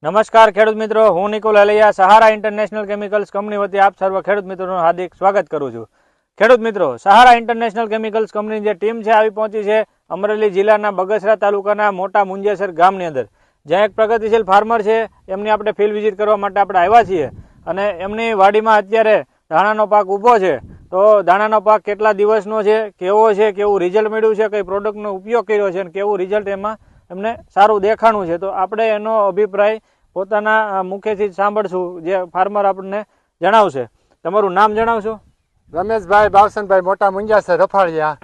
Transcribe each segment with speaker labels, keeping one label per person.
Speaker 1: નમસ્કાર ખેડૂત મિત્રો, હું નિકુલ અલૈયા સહારા ઇન્ટરનેશનલ કેમિકલ્સ કંપની વતી આપ સર્વ ખેડૂત મિત્રોનું હાર્દિક સ્વાગત કરું છું। ખેડૂત મિત્રો, સહારા ઇન્ટરનેશનલ કેમિકલ્સ કંપની જે ટીમ છે આવી પહોંચી છે અમરેલી જિલ્લાના બગસરા તાલુકાના મોટા મુંજેસર ગામની અંદર, જ્યાં એક પ્રગતિશીલ ફાર્મર છે એમની આપણે ફિલ્ડ વિઝિટ કરવા માટે આપણે આવ્યા છીએ અને એમની વાડીમાં અત્યારે ધાણાનો પાક ઊભો છે। તો ધાણાનો પાક કેટલા દિવસનો છે, કેવો છે, કેવું રિઝલ્ટ મળ્યું છે, કઈ પ્રોડક્ટનો ઉપયોગ કર્યો છે અને કેવું રિઝલ્ટ એમાં એમને સારું દેખાણું છે, તો આપણે એનો અભિપ્રાય પોતાના મુખેથી સાંભળશું, જે ફાર્મર આપણને જણાવશે। તમારું નામ જણાવશો?
Speaker 2: રમેશભાઈ બાવસનભાઈ, મોટા મુંજાસર રફાળિયા।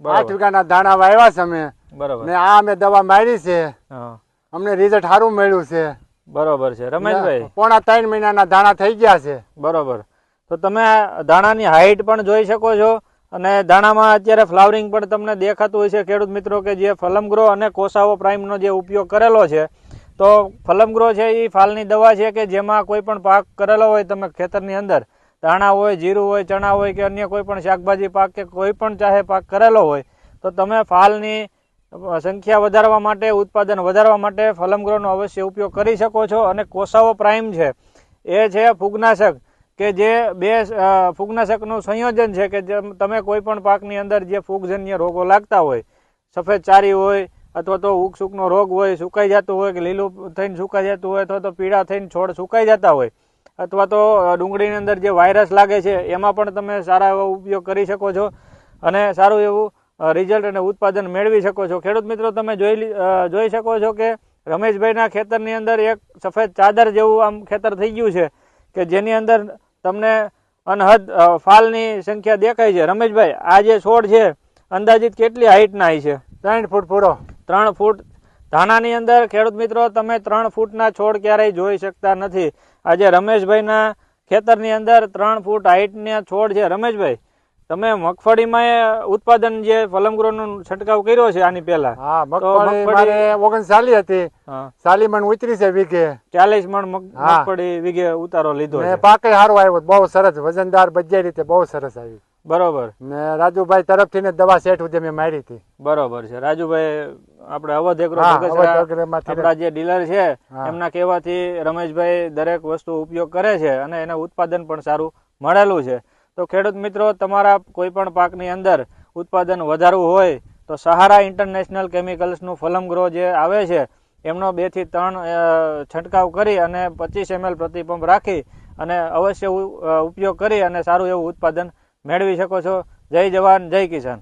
Speaker 2: 8 વીઘાના દાણા વાવ્યા છે અમે,
Speaker 1: બરોબર
Speaker 2: ને આ અમે દવા મારી છે, અમને રિઝલ્ટ સારું મળ્યું છે।
Speaker 1: બરોબર છે રમેશભાઈ,
Speaker 2: પોણા 3 મહિનાના દાણા થઈ ગયા છે।
Speaker 1: બરોબર, તો તમે દાણાની હાઈટ પણ જોઈ શકો છો અને દાણામાં અત્યારે ફ્લાવરિંગ પણ તમને દેખાતું હોય છે ખેડૂત મિત્રો, કે જે ફલમગ્રો અને કોસાવો પ્રાઇમનો જે ઉપયોગ કરેલો છે। તો ફલમગ્રો છે એ ફાલની દવા છે કે જેમાં કોઈ પણ પાક કરેલો હોય તમે ખેતરની અંદર, ધાણા હોય, જીરું હોય, ચણા હોય કે અન્ય કોઈ પણ શાકભાજી પાક કે કોઈ પણ ચાહે પાક કરેલો હોય, તો તમે ફાલની સંખ્યા વધારવા માટે, ઉત્પાદન વધારવા માટે ફલમગ્રોનો અવશ્ય ઉપયોગ કરી શકો છો। અને કોસાવો પ્રાઇમ છે એ છે ફૂગનાશક, કે જે બે ફૂગનાશકનું સંયોજન છે કે જે તમે કોઈ પણ પાકની અંદર જે ફૂગજન્ય રોગો લાગતા હોય, સફેદ ચારી હોય અથવા તો ઉગસુકનો રોગ હોય, સુકાઈ જતું હોય કે લીલું થઈને સુકાઈ જતું હોય, અથવા તો પીળા થઈને છોડ સુકાઈ જતા હોય, અથવા તો ડુંગળીની અંદર જે વાયરસ લાગે છે એમાં પણ તમે સારા એવો ઉપયોગ કરી શકો છો અને સારું એવું રિઝલ્ટ અને ઉત્પાદન મેળવી શકો છો। ખેડૂત મિત્રો, તમે જોઈ શકો છો કે રમેશભાઈના ખેતરની અંદર એક સફેદ ચાદર જેવું આમ ખેતર થઈ ગયું છે કે જેની અંદર તમને અનહદ ફાલની સંખ્યા દેખાય છે। રમેશભાઈ, આ જે છોડ છે અંદાજિત કેટલી હાઈટના છે?
Speaker 2: 3 ફૂટ પૂરો।
Speaker 1: 3 ફૂટ ધાણાની અંદર ખેડૂત મિત્રો તમે 3 ફૂટના છોડ ક્યારેય જોઈ શકતા નથી। આજે રમેશભાઈના ખેતરની અંદર 3 ફૂટ હાઈટના છોડ છે। રમેશભાઈ, તમે મગફળીમાં ઉત્પાદન જે ફલમગ્રોનો છંટકાવ કર્યો છે આની પહેલા?
Speaker 2: હા, મગફળી મારે 39 હતી, 40 મણ ઉતરી છે વીઘે।
Speaker 1: 40 મણ મગફળી વીઘે ઉતારો લીધો છે।
Speaker 2: પાકે સારો આવ્યો, બહુ સરસ, વજનદાર, બધી રીતે બહુ સરસ આવી।
Speaker 1: બરોબર,
Speaker 2: ને રાજુભાઈ તરફથી ને દવા સેટ સુધી મેં મારી હતી।
Speaker 1: બરોબર છે રાજુભાઈ, આપણે અવધ એગ્રો આપણા જે ડીલર છે એમના કહેવાથી રમેશભાઈ દરેક વસ્તુ ઉપયોગ કરે છે અને એને ઉત્પાદન પણ સારું મળેલું છે। તો ખેડૂત મિત્રો, તમારા કોઈ પણ પાકની અંદર ઉત્પાદન વધારવું હોય તો સહારા ઇન્ટરનેશનલ કેમિકલ્સનું ફલમગ્રો જે આવે છે એમનો 2 થી 3 છંટકાવ કરી અને 25 ml પ્રતિ પંપ રાખી અને અવશ્ય ઉપયોગ કરી અને સારું એવું ઉત્પાદન મેળવી શકો છો। જય જવાન, જય કિસાન।